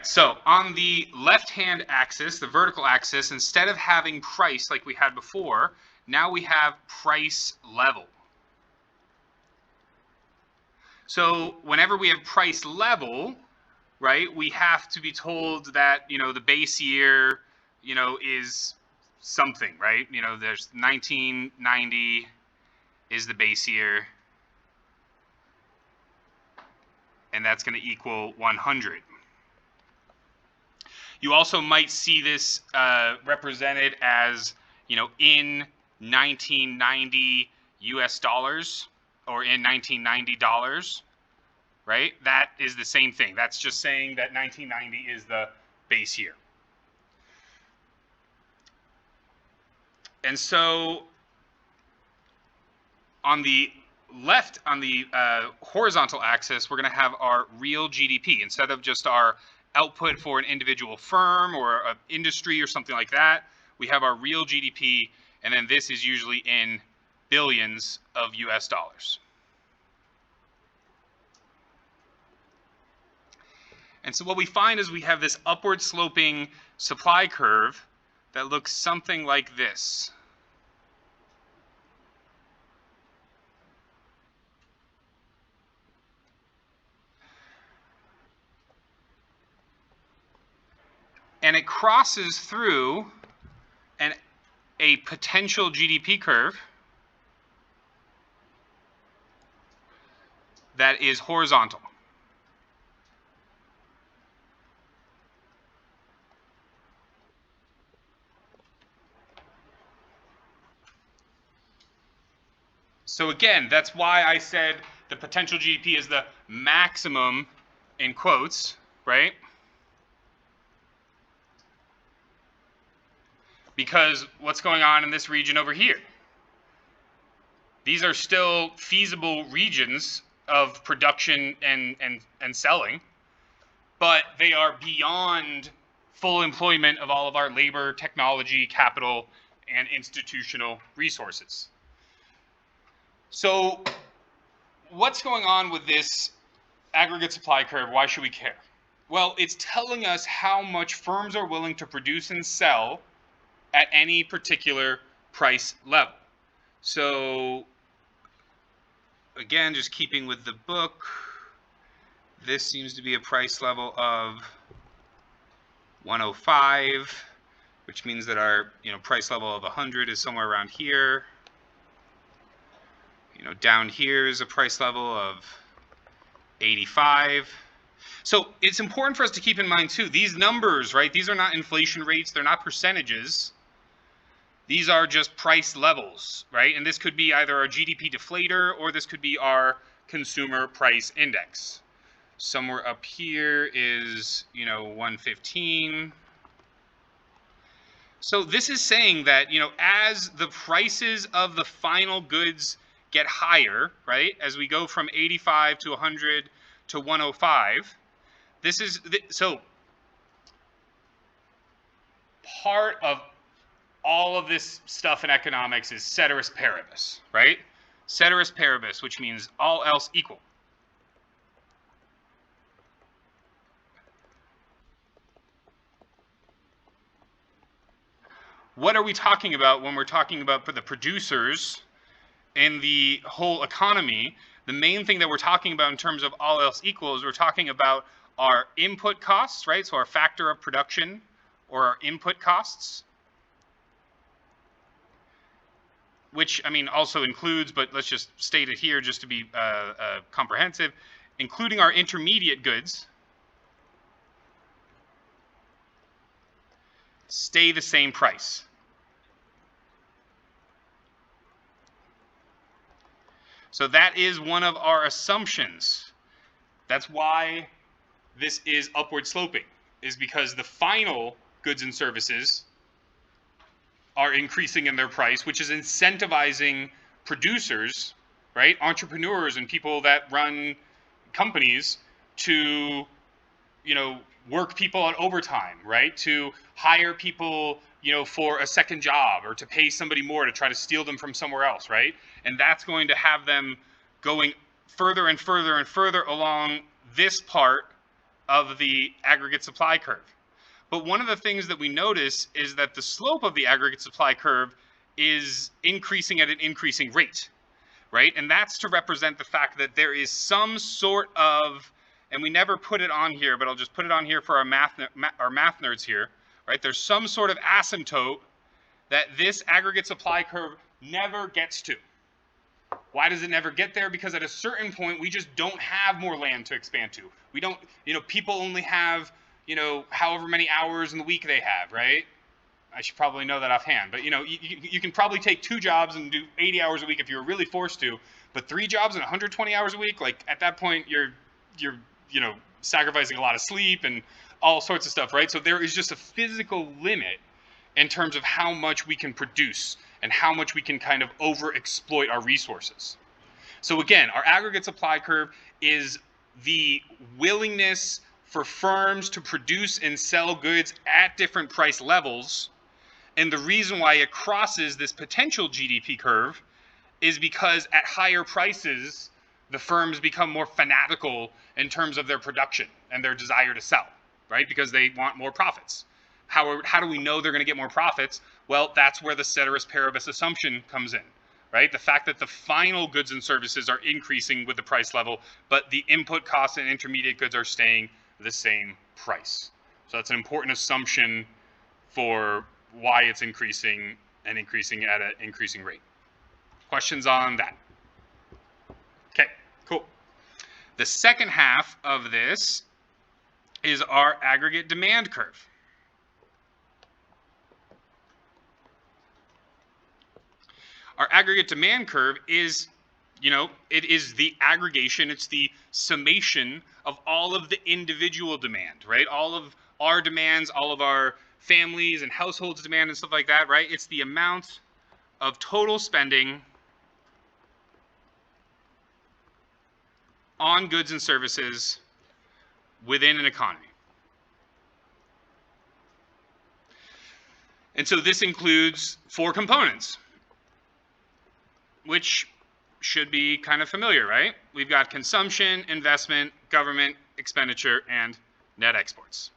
so on the left-hand axis, the vertical axis, instead of having price like we had before, now we have price level. So whenever we have price level, right, we have to be told that, the base year, is something, right? There's 1990 is the base year, and that's going to equal 100. You also might see this represented as, in 1990 US dollars or in 1990 dollars, right? That is the same thing. That's just saying that 1990 is the base year. And so on the left, on the horizontal axis, we're going to have our real GDP. Instead of just our output for an individual firm or an industry or something like that, we have our real GDP, and then this is usually in billions of US dollars. And so what we find is we have this upward sloping supply curve that looks something like this. And it crosses through a potential GDP curve that is horizontal. So again, that's why I said the potential GDP is the maximum, in quotes, right? Because what's going on in this region over here? These are still feasible regions of production and selling, but they are beyond full employment of all of our labor, technology, capital, and institutional resources. So what's going on with this aggregate supply curve? Why should we care? Well, it's telling us how much firms are willing to produce and sell at any particular price level. So again, just keeping with the book, this seems to be a price level of 105, which means that our price level of 100 is somewhere around here. Down here is a price level of 85. So it's important for us to keep in mind too, these numbers, right? These are not inflation rates, they're not percentages. These are just price levels, right? And this could be either our GDP deflator or this could be our consumer price index. Somewhere up here is, 115. So this is saying that, as the prices of the final goods get higher, right? As we go from 85 to 100 to 105, this is, so part of all of this stuff in economics is ceteris paribus, right? Ceteris paribus, which means all else equal. What are we talking about when we're talking about for the producers in the whole economy? The main thing that we're talking about in terms of all else equal is we're talking about our input costs, right? So our factor of production or our input costs, which also includes, but let's just state it here just to be comprehensive, including our intermediate goods, stay the same price. So that is one of our assumptions. That's why this is upward sloping, is because the final goods and services are increasing in their price, which is incentivizing producers, right, entrepreneurs and people that run companies to, work people on overtime, right, to hire people, for a second job or to pay somebody more to try to steal them from somewhere else, right? And that's going to have them going further and further and further along this part of the aggregate supply curve. But one of the things that we notice is that the slope of the aggregate supply curve is increasing at an increasing rate, right? And that's to represent the fact that there is some sort of, and we never put it on here, but I'll just put it on here for our math nerds here, right? There's some sort of asymptote that this aggregate supply curve never gets to. Why does it never get there? Because at a certain point, we just don't have more land to expand to. We don't, people only have, however many hours in the week they have, right? I should probably know that offhand, but you can probably take 2 jobs and do 80 hours a week if you're really forced to, but 3 jobs and 120 hours a week, like at that point, you're sacrificing a lot of sleep and all sorts of stuff, right? So there is just a physical limit in terms of how much we can produce and how much we can kind of overexploit our resources. So again, our aggregate supply curve is the willingness for firms to produce and sell goods at different price levels. And the reason why it crosses this potential GDP curve is because at higher prices, the firms become more fanatical in terms of their production and their desire to sell, right? Because they want more profits. How do we know they're going to get more profits? Well, that's where the ceteris paribus assumption comes in, right? The fact that the final goods and services are increasing with the price level, but the input costs and intermediate goods are staying the same price. So that's an important assumption for why it's increasing and increasing at an increasing rate. Questions on that? Okay, cool. The second half of this is our aggregate demand curve. Our aggregate demand curve is, it is the aggregation, it's the summation of all of the individual demand, right? All of our demands, all of our families and households demand and stuff like that, right? It's the amount of total spending on goods and services within an economy. And so this includes 4 components, which should be kind of familiar, right? We've got consumption, investment, government, expenditure, and net exports.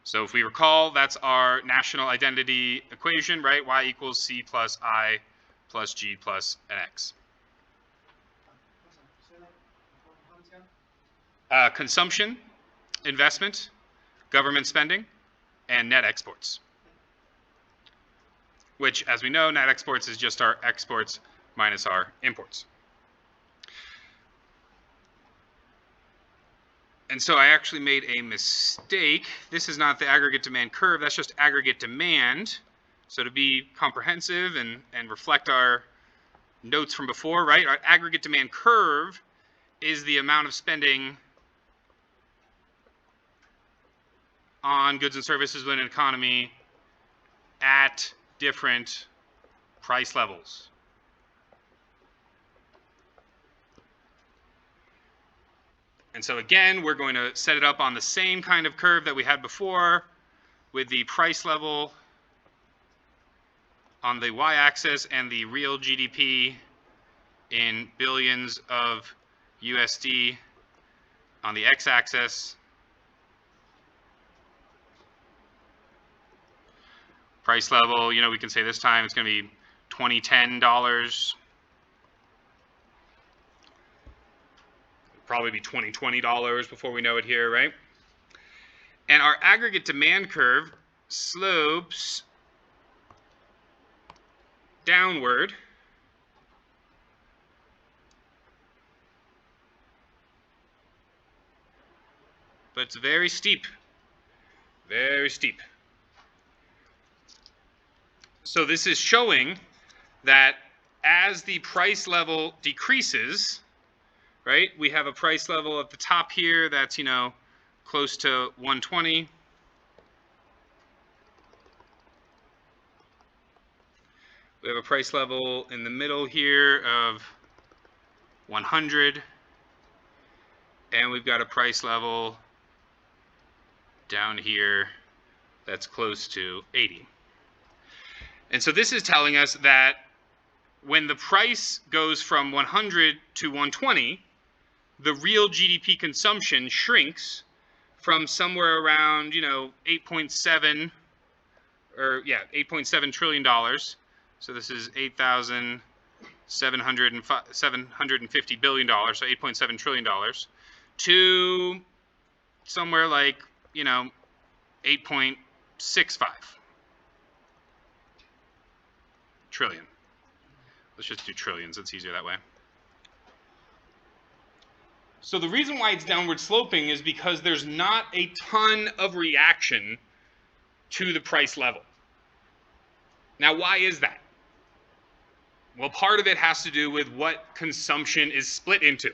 So if we recall, that's our national identity equation, right? Y equals C plus I plus G plus an X. Consumption, investment, government spending, and net exports. Which, as we know, net exports is just our exports minus our imports. And so I actually made a mistake. This is not the aggregate demand curve, that's just aggregate demand. So to be comprehensive and reflect our notes from before, right? Our aggregate demand curve is the amount of spending on goods and services within an economy at different price levels. And so again, we're going to set it up on the same kind of curve that we had before, with the price level on the y-axis and the real GDP in billions of USD on the x-axis. Price level, we can say this time it's going to be $2010. Probably be $2020 before we know it here, right? And our aggregate demand curve slopes downward but it's very steep, very steep. So this is showing that as the price level decreases, right, we have a price level at the top here that's, close to 120. We have a price level in the middle here of 100. And we've got a price level down here that's close to 80. And so this is telling us that when the price goes from 100 to 120, the real GDP consumption shrinks from somewhere around, 8.7 $8.7 trillion. So this is $750 billion, so $8.7 trillion, to somewhere like, 8.65 trillion. Let's just do trillions. It's easier that way. So the reason why it's downward sloping is because there's not a ton of reaction to the price level. Now, why is that? Well, part of it has to do with what consumption is split into.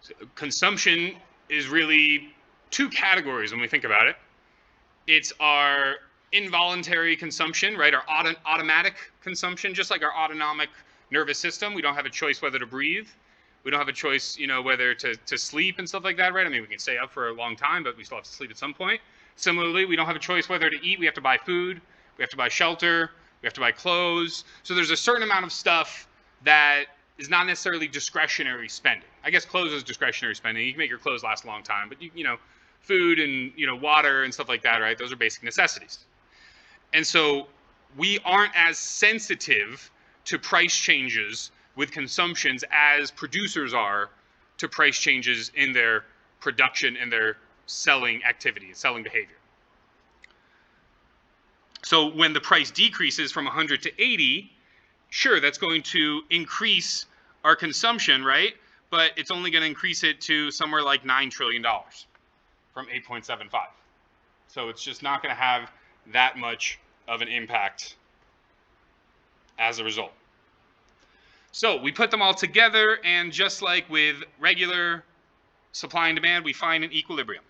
So consumption is really two categories when we think about it. It's our involuntary consumption, right? Our automatic consumption, just like our autonomic nervous system. We don't have a choice whether to breathe. We don't have a choice, whether to sleep and stuff like that, right? I mean, we can stay up for a long time, but we still have to sleep at some point. Similarly, we don't have a choice whether to eat. We have to buy food. We have to buy shelter. We have to buy clothes. So there's a certain amount of stuff that is not necessarily discretionary spending. I guess clothes is discretionary spending. You can make your clothes last a long time, but food and water and stuff like that, right? Those are basic necessities. And so we aren't as sensitive to price changes with consumptions as producers are to price changes in their production and their selling activity, selling behavior. So when the price decreases from 100 to 80, sure, that's going to increase our consumption, right? But it's only going to increase it to somewhere like $9 trillion from 8.75. So it's just not going to have that much of an impact as a result. So we put them all together, and just like with regular supply and demand, we find an equilibrium.